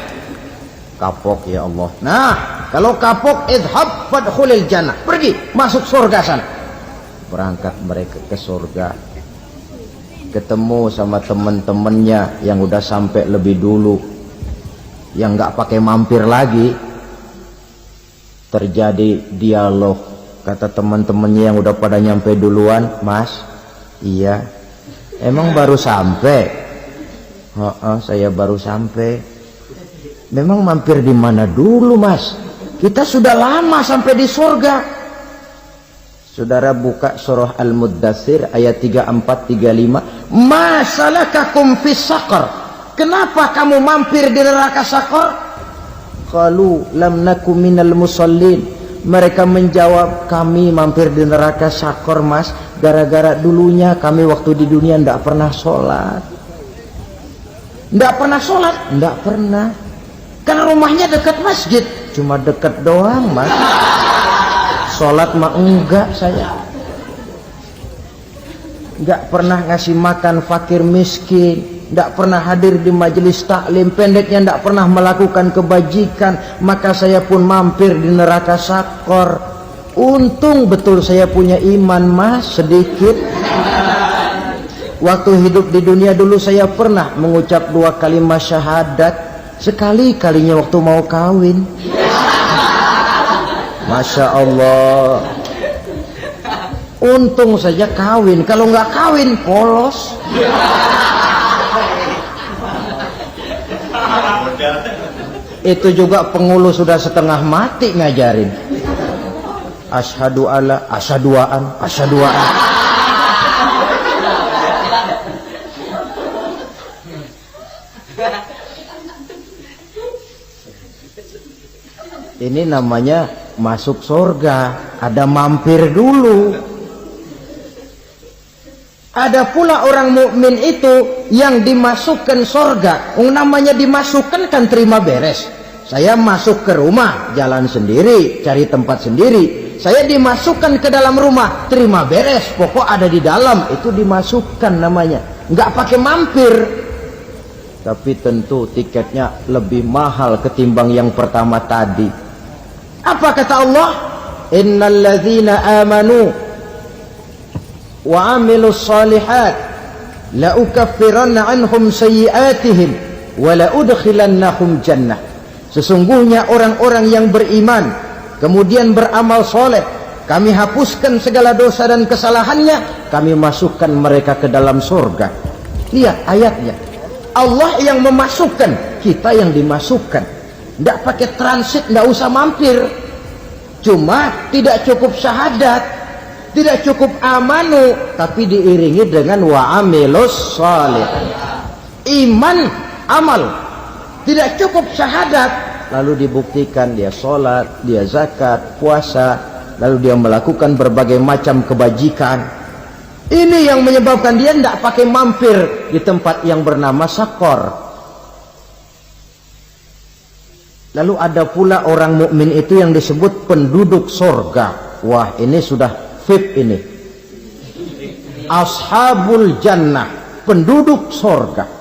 Kapok ya Allah. Nah, kalau kapok, idhab fadkhulil jannah, pergi masuk surga sana. Berangkat mereka ke surga, ketemu sama teman-temannya yang udah sampai lebih dulu, yang nggak pakai mampir lagi. Terjadi dialog. Kata teman-temannya yang udah pada nyampe duluan, mas, iya, emang baru sampai? Saya baru sampai. Memang mampir di mana dulu mas? Kita sudah lama sampai di surga. Saudara buka surah Al-Muddatsir ayat 34-35. Ma salakakum fis saqar? Kenapa kamu mampir di neraka Saqar? Qalu lam nakum minal musallin. Mereka menjawab, kami mampir di neraka Saqar mas, gara-gara dulunya kami waktu di dunia ndak pernah sholat. Ndak pernah sholat? Ndak pernah. Karena rumahnya dekat masjid, cuma dekat doang mas. Sholat mah enggak saya. Enggak pernah ngasih makan fakir miskin, enggak pernah hadir di majelis taklim, pendeknya enggak pernah melakukan kebajikan. Maka saya pun mampir di neraka Saqar. Untung betul saya punya iman mas, sedikit. Waktu hidup di dunia dulu saya pernah mengucap 2 kalimat syahadat. Sekali-kalinya waktu mau kawin. Masya Allah. Untung saja kawin. Kalau nggak kawin polos. Itu juga pengulu sudah setengah mati ngajarin. Asyhadu alla, asyaduaan, asyaduaan. Ini namanya masuk surga, ada mampir dulu. Ada pula orang mukmin itu yang dimasukkan surga. Namanya dimasukkan kan terima beres. Saya masuk ke rumah, jalan sendiri, cari tempat sendiri. Saya dimasukkan ke dalam rumah, terima beres, pokok ada di dalam, itu dimasukkan namanya. Nggak pakai mampir. Tapi tentu tiketnya lebih mahal ketimbang yang pertama tadi. Apa kata Allah? Innal ladzina amanu wa amilus solihat la ukaffiranna anhum sayyi'atihim wa la udkhilannahum jannah. Sesungguhnya orang-orang yang beriman kemudian beramal soleh, kami hapuskan segala dosa dan kesalahannya, kami masukkan mereka ke dalam surga. Lihat ayatnya, Allah yang memasukkan, kita yang dimasukkan. Tidak pakai transit, tidak usah mampir. Cuma tidak cukup syahadat, tidak cukup amanu, tapi diiringi dengan wa'amilus salih. Iman, amal. Tidak cukup syahadat, lalu dibuktikan dia sholat, dia zakat, puasa, lalu dia melakukan berbagai macam kebajikan. Ini yang menyebabkan dia tidak pakai mampir di tempat yang bernama Saqar. Lalu ada pula orang mukmin itu yang disebut penduduk surga. Wah, ini sudah VIP ini. Ashabul jannah, penduduk surga.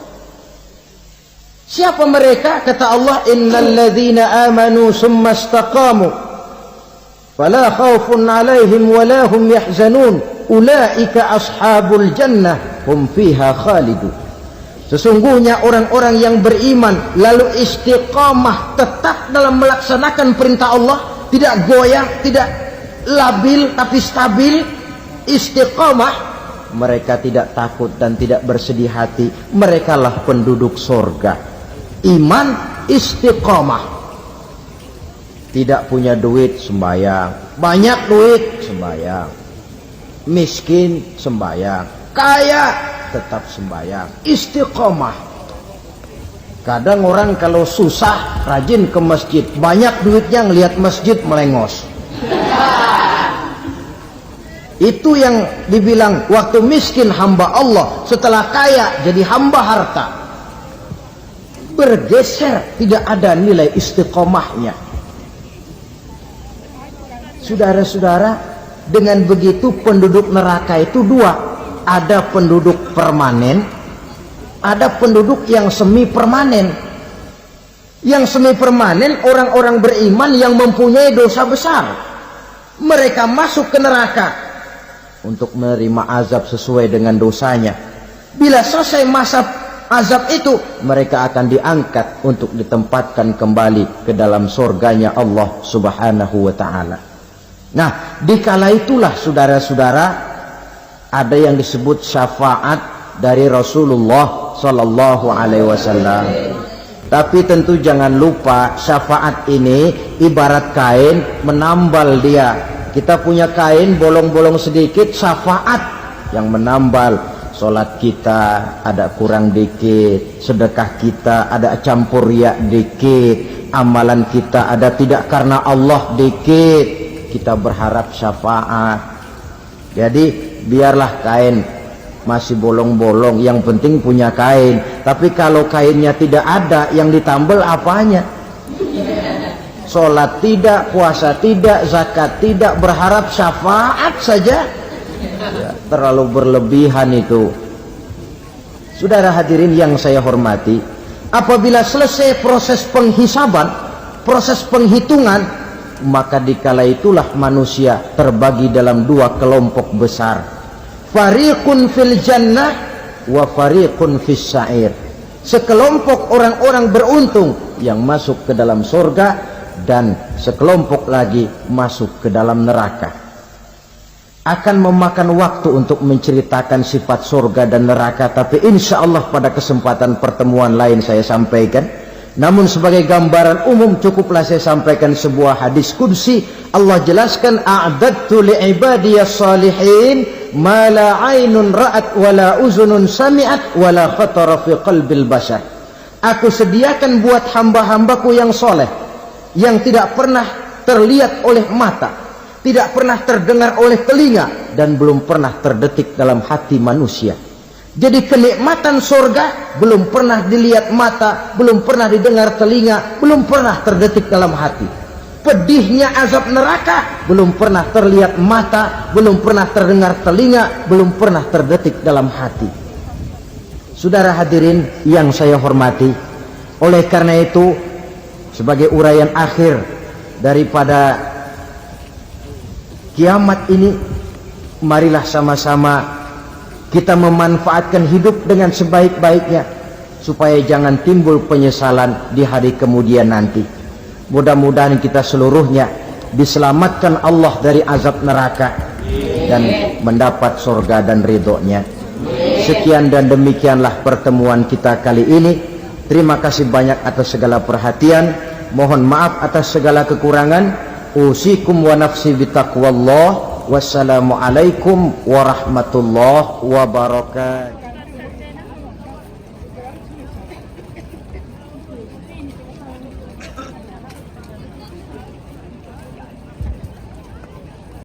Siapa mereka? Kata Allah, innal ladzina amanu summa istaqamu fala khaufun 'alaihim wala hum yahzanun ulaika ashabul jannah hum fiha khalidun. Sesungguhnya orang-orang yang beriman lalu istiqamah, tetap dalam melaksanakan perintah Allah, tidak goyang, tidak labil tapi stabil, istiqamah, mereka tidak takut dan tidak bersedih hati. Merekalah penduduk surga. Iman, istiqamah. Tidak punya duit, sembahyang. Banyak duit, sembahyang. Miskin, sembahyang. Kaya, tetap sembahyang. Istiqomah. Kadang orang kalau susah rajin ke masjid, banyak duitnya ngelihat masjid melengos. Itu yang dibilang waktu miskin hamba Allah, setelah kaya jadi hamba harta. Bergeser, tidak ada nilai istiqomahnya. Saudara-saudara, dengan begitu penduduk neraka itu dua. Ada penduduk permanen, ada penduduk yang semi permanen. Yang semi permanen orang-orang beriman yang mempunyai dosa besar. Mereka masuk ke neraka untuk menerima azab sesuai dengan dosanya. Bila selesai masa azab itu, mereka akan diangkat untuk ditempatkan kembali ke dalam surganya Allah Subhanahu wa ta'ala. Nah, dikala itulah saudara-saudara, ada yang disebut syafaat dari Rasulullah Sallallahu Alaihi Wasallam. Tapi tentu jangan lupa, syafaat ini ibarat kain menambal dia. Kita punya kain bolong-bolong sedikit, syafaat yang menambal. Sholat kita ada kurang dikit, sedekah kita ada campur riak dikit, amalan kita ada tidak karena Allah dikit, kita berharap syafaat. Jadi biarlah kain masih bolong-bolong, yang penting punya kain. Tapi kalau kainnya tidak ada, yang ditambal apanya? Sholat tidak, puasa tidak, zakat tidak, berharap syafaat saja, ya, terlalu berlebihan itu. Saudara hadirin yang saya hormati, apabila selesai proses penghisaban, proses penghitungan, maka dikala itulah manusia terbagi dalam dua kelompok besar. Fariqun fil jannah wa fariqun fis sa'ir. Sekelompok orang-orang beruntung yang masuk ke dalam surga, dan sekelompok lagi masuk ke dalam neraka. Akan memakan waktu untuk menceritakan sifat surga dan neraka, tapi insya Allah pada kesempatan pertemuan lain saya sampaikan. Namun sebagai gambaran umum cukuplah saya sampaikan sebuah hadis qudsi. Allah jelaskan, a'dadtu li'ibadiyas salihin ma la aynun ra'at wa la uzunun sami'at wa la khatara fi qalbil bashar. Aku sediakan buat hamba-hambaku yang soleh, yang tidak pernah terlihat oleh mata, tidak pernah terdengar oleh telinga, dan belum pernah terdetik dalam hati manusia. Jadi kenikmatan surga belum pernah dilihat mata, belum pernah didengar telinga, belum pernah terdetik dalam hati. Pedihnya azab neraka belum pernah terlihat mata, belum pernah terdengar telinga, belum pernah terdetik dalam hati. Saudara hadirin yang saya hormati, oleh karena itu, sebagai uraian akhir daripada kiamat ini, marilah sama-sama kita memanfaatkan hidup dengan sebaik-baiknya, supaya jangan timbul penyesalan di hari kemudian nanti. Mudah-mudahan kita seluruhnya diselamatkan Allah dari azab neraka dan mendapat surga dan ridhonya. Sekian dan demikianlah pertemuan kita kali ini. Terima kasih banyak atas segala perhatian. Mohon maaf atas segala kekurangan. Usikum wa nafsi bitaqwallah. Wassalamualaikum warahmatullahi wabarakatuh.